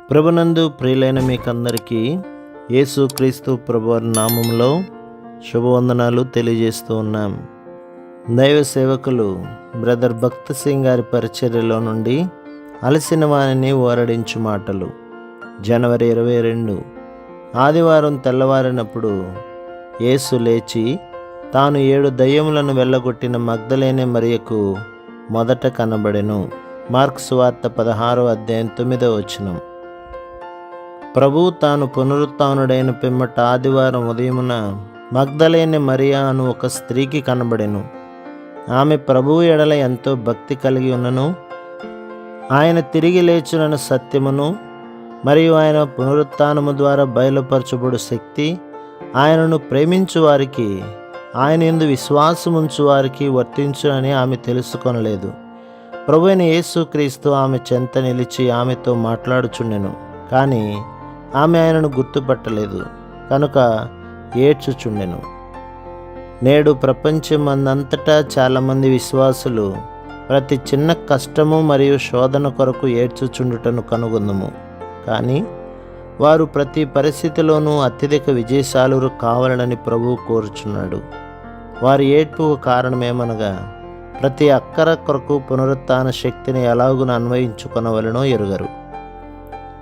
ప్రభునందు ప్రియులైన మీకందరికీ యేసుక్రీస్తు ప్రభువారి నామములో శుభవందనాలు తెలియజేస్తూ ఉన్నాం. దైవ సేవకులు బ్రదర్ భక్త్ సింగ్ గారి పరిచర్యలో నుండి అలసిన వారిని ఓరడించు మాటలు. జనవరి 22 ఆదివారం తెల్లవారినప్పుడు యేసు లేచి తాను 7 దయ్యములను వెళ్ళగొట్టిన మగ్దలేనే మరియకు మొదట కనబడెను. మార్కు సువార్త 16వ అధ్యాయం 9వ వచనం. ప్రభువు తాను పునరుత్థానుడైన పిమ్మట ఆదివారం ఉదయమున మగ్దలేనే మరియా అను ఒక స్త్రీకి కనబడెను. ఆమె ప్రభువు ఎడల ఎంతో భక్తి కలిగి ఉన్నను, ఆయన తిరిగి లేచునన్న సత్యమును మరియు ఆయన పునరుత్థానము ద్వారా బయలుపరచబడు శక్తి ఆయనను ప్రేమించు వారికి, ఆయన యందు విశ్వాసముంచు వారికి వర్తించునని ఆమె తెలుసుకొనలేదు. ప్రభువైన యేసుక్రీస్తు ఆమె చెంత నిలిచి ఆమెతో మాట్లాడుచుండెను, కానీ ఆమె ఆయనను గుర్తుపట్టలేదు, కనుక ఏడ్చుచుండెను. నేడు ప్రపంచమందంతటా చాలామంది విశ్వాసులు ప్రతి చిన్న కష్టము మరియు శోధన కొరకు ఏడ్చుచుండుటను కనుగొందుము. కానీ వారు ప్రతి పరిస్థితిలోనూ అత్యధిక విజయశాలురు కావాలని ప్రభువు కోరుచున్నాడు. వారి ఏడ్పుకు కారణమేమనగా ప్రతి అక్కర కొరకు పునరుత్థాన శక్తిని ఎలాగున అన్వయించుకొనవలనో ఎరుగరు.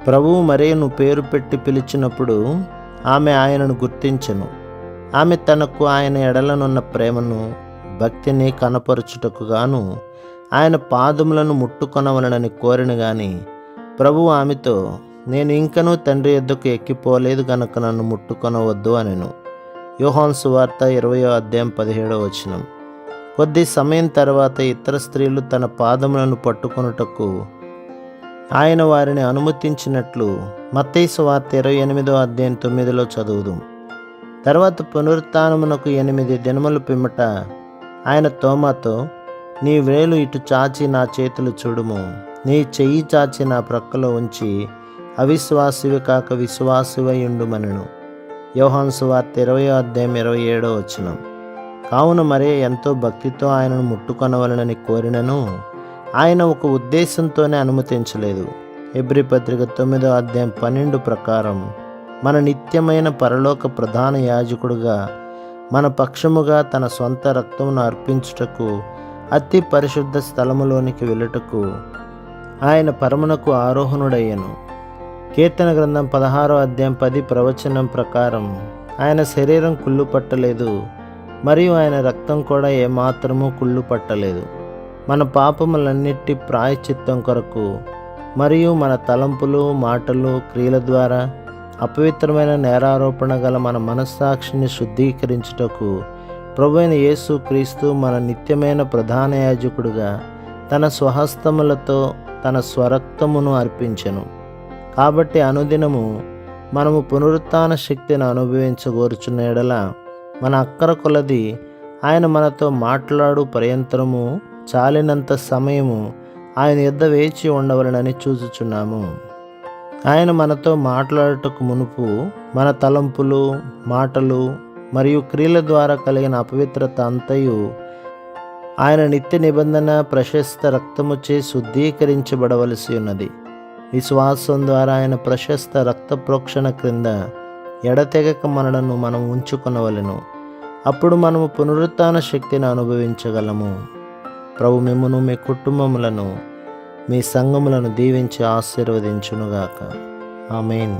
ప్రభువు మరియను పేరు పెట్టి పిలిచినప్పుడు ఆమె ఆయనను గుర్తించెను. ఆమె తనకు ఆయన ఎడలనున్న ప్రేమను భక్తిని కనపరుచుటకు గాను ఆయన పాదములను ముట్టుకొనవలనని కోరిన గాని ప్రభువు ఆమెతో, నేను ఇంకనూ తండ్రి యొద్దకు ఎక్కిపోలేదు గనక నన్ను ముట్టుకొనవద్దు అనెను. యోహాను సువార్త 20వ అధ్యాయం 17వ వచనం. కొద్ది సమయం తర్వాత ఇతర స్త్రీలు తన పాదములను పట్టుకొనుటకు ఆయన వారిని అనుమతించినట్లు మత్తయి సువార్త 28వ అధ్యాయం 9లో చదువుదాం. తర్వాత పునరుత్థానమునకు 8 దినముల పిమ్మట ఆయన తోమాతో, నీ వ్రేలు ఇటు చాచి నా చేతులు చూడుము, నీ చెయ్యి చాచి నా ప్రక్కలో ఉంచి అవిశ్వాసివి కాక విశ్వాసివై ఉండుమనెను. యోహాను సువార్త 20వ అధ్యాయం 27వ వచనం. కావున మరే ఎంతో భక్తితో ఆయనను ముట్టుకొనవలనని కోరినను ఆయన ఒక ఉద్దేశంతోనే అనుమతించలేదు. హెబ్రీ పత్రిక 9వ అధ్యాయం 12 ప్రకారం మన నిత్యమైన పరలోక ప్రధాన యాజకుడుగా మన పక్షముగా తన సొంత రక్తమును అర్పించుటకు అతి పరిశుద్ధ స్థలములోనికి వెళ్ళుటకు ఆయన పరమునకు ఆరోహణుడయ్యను. కీర్తన గ్రంథం 16వ అధ్యాయం 10 ప్రవచనం ప్రకారం ఆయన శరీరం కుళ్ళు పట్టలేదు, మరియు ఆయన రక్తం కూడా ఏమాత్రమూ కుళ్ళు పట్టలేదు. మన పాపములన్నిటి ప్రాయశ్చిత్తం కొరకు మరియు మన తలంపులు, మాటలు, క్రియల ద్వారా అపవిత్రమైన నేరారోపణ గల మన మనస్సాక్షిని శుద్ధీకరించుటకు ప్రభువైన యేసుక్రీస్తు మన నిత్యమైన ప్రధాన యాజకుడుగా తన స్వహస్తములతో తన స్వరక్తమును అర్పించెను. కాబట్టి అనుదినము మనము పునరుత్థాన శక్తిని అనుభవించగోరుచున్న ఎడల మన అక్కర కొలది ఆయన మనతో మాట్లాడు పర్యంతరము చాలినంత సమయము ఆయన యొద్ద వేచి ఉండవలనని చూచుచున్నాము. ఆయన మనతో మాట్లాడుటకు మునుపు మన తలంపులు, మాటలు మరియు క్రియల ద్వారా కలిగిన అపవిత్రత అంతయు ఆయన నిత్య నిబంధన ప్రశస్త రక్తముచే శుద్ధీకరించబడవలసి ఉన్నది. విశ్వాసం ద్వారా ఆయన ప్రశస్త రక్త ప్రోక్షణ క్రింద ఎడతెగక మనలను మనం ఉంచుకొనవలెను. అప్పుడు మనము పునరుత్థాన శక్తిని అనుభవించగలము. ప్రభు మిమ్మును, మీ కుటుంబములను, మీ సంఘములను దీవించి ఆశీర్వదించునుగాక. ఆమేన్.